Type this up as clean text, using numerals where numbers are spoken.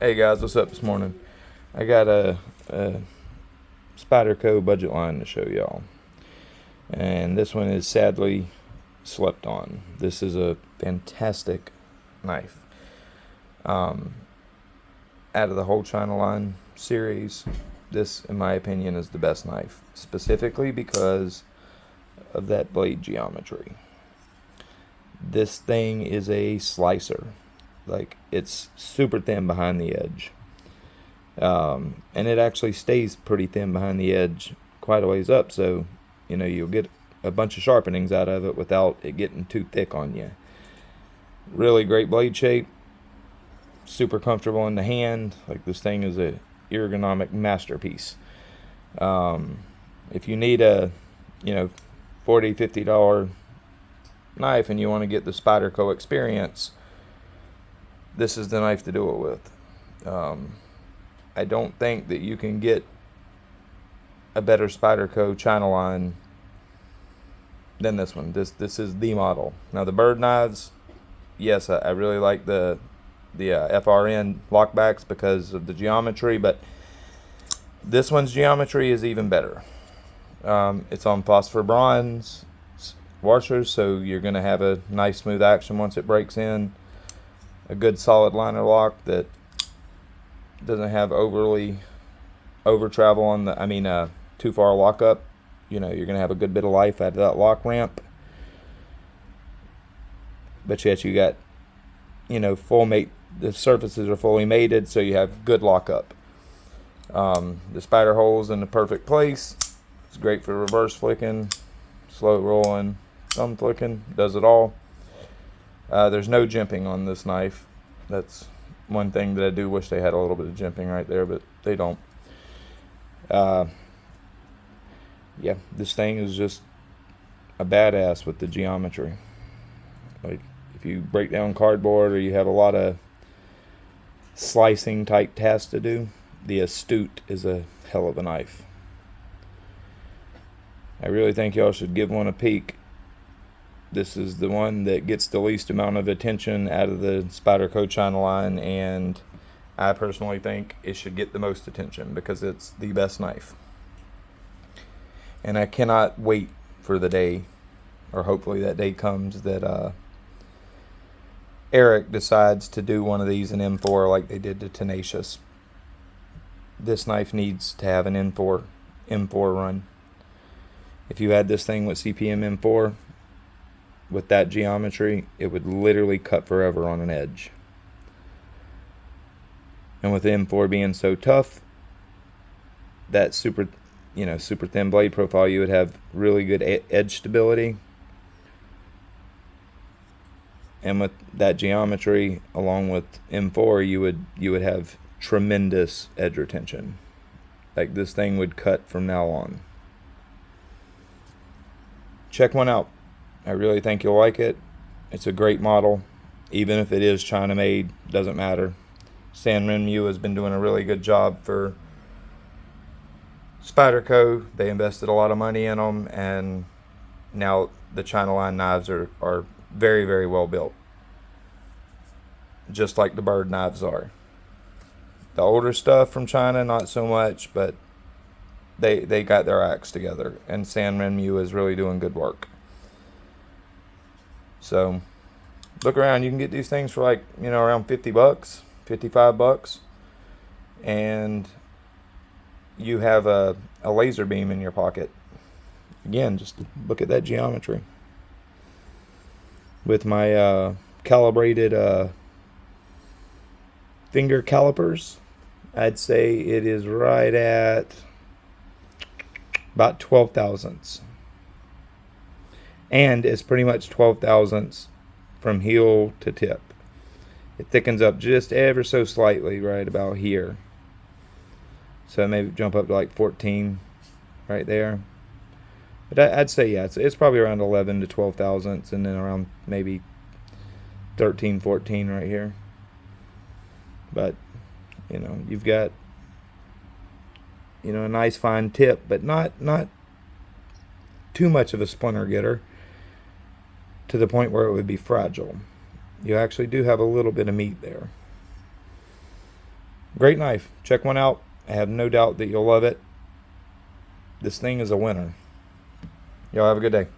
Hey guys, what's up this morning? I got a Spyderco budget line to show y'all. And this one is sadly slept on. This is a fantastic knife. Out of the whole China line series, this, in my opinion, is the best knife. Specifically because of that blade geometry. This thing is a slicer. Like, it's super thin behind the edge. And it actually stays pretty thin behind the edge quite a ways up, so you'll get a bunch of sharpenings out of it without it getting too thick on you. Really great blade shape, super comfortable in the hand. Like, this thing is a ergonomic masterpiece. If you need a $40-50 knife and you want to get the Spyderco experience, this is the knife to do it with. I don't think that you can get a better Spyderco China line than this one. This is the model. Now the bird knives, yes, I really like the FRN lockbacks because of the geometry, but this one's geometry is even better. It's on phosphor bronze washers, so you're going to have a nice smooth action once it breaks in. A good solid liner lock that doesn't have over travel on the too far lockup. You're gonna have a good bit of life out of that lock ramp, but yet you got full mate. The surfaces are fully mated, so you have good lockup. The spider hole's in the perfect place. It's great for reverse flicking, slow rolling, thumb flicking, does it all. There's no jimping on this knife. That's one thing that I do wish they had a little bit of jimping right there, but they don't. Yeah, this thing is just a badass with the geometry. Like, if you break down cardboard or you have a lot of slicing type tasks to do, the Astute is a hell of a knife. I really think y'all should give one a peek. This is the one that gets the least amount of attention out of the Spyderco China line, and I personally think it should get the most attention because it's the best knife. And I cannot wait for the day, or hopefully that day comes, that Eric decides to do one of these in M4 like they did to Tenacious. This knife needs to have an M4 run. If you had this thing with CPM M4, with that geometry, it would literally cut forever on an edge. And with the M4 being so tough, that super thin blade profile, you would have really good edge stability. And with that geometry, along with M4, you would have tremendous edge retention. Like, this thing would cut from now on. Check one out. I really think you'll like it. It's a great model. Even if it is China made, doesn't matter. Sanrenmu has been doing a really good job for Spyderco. They invested a lot of money in them, and now the China line knives are very, very well built. Just like the bird knives are. The older stuff from China, not so much, but they got their acts together, and Sanrenmu is really doing good work. So look around. You can get these things for like around $50, $55, and you have a laser beam in your pocket. Again, just look at that geometry. With my calibrated finger calipers, I'd say it is right at about 12 thousandths. And it's pretty much 12 thousandths from heel to tip. It thickens up just ever so slightly right about here. So maybe jump up to like 14 right there. But I'd say, yeah, it's probably around 11 to 12 thousandths, and then around maybe 13, 14 right here. But, you've got, a nice fine tip, but not too much of a splinter getter to the point where it would be fragile. You actually do have a little bit of meat there. Great knife. Check one out. I have no doubt that you'll love it. This thing is a winner. Y'all have a good day.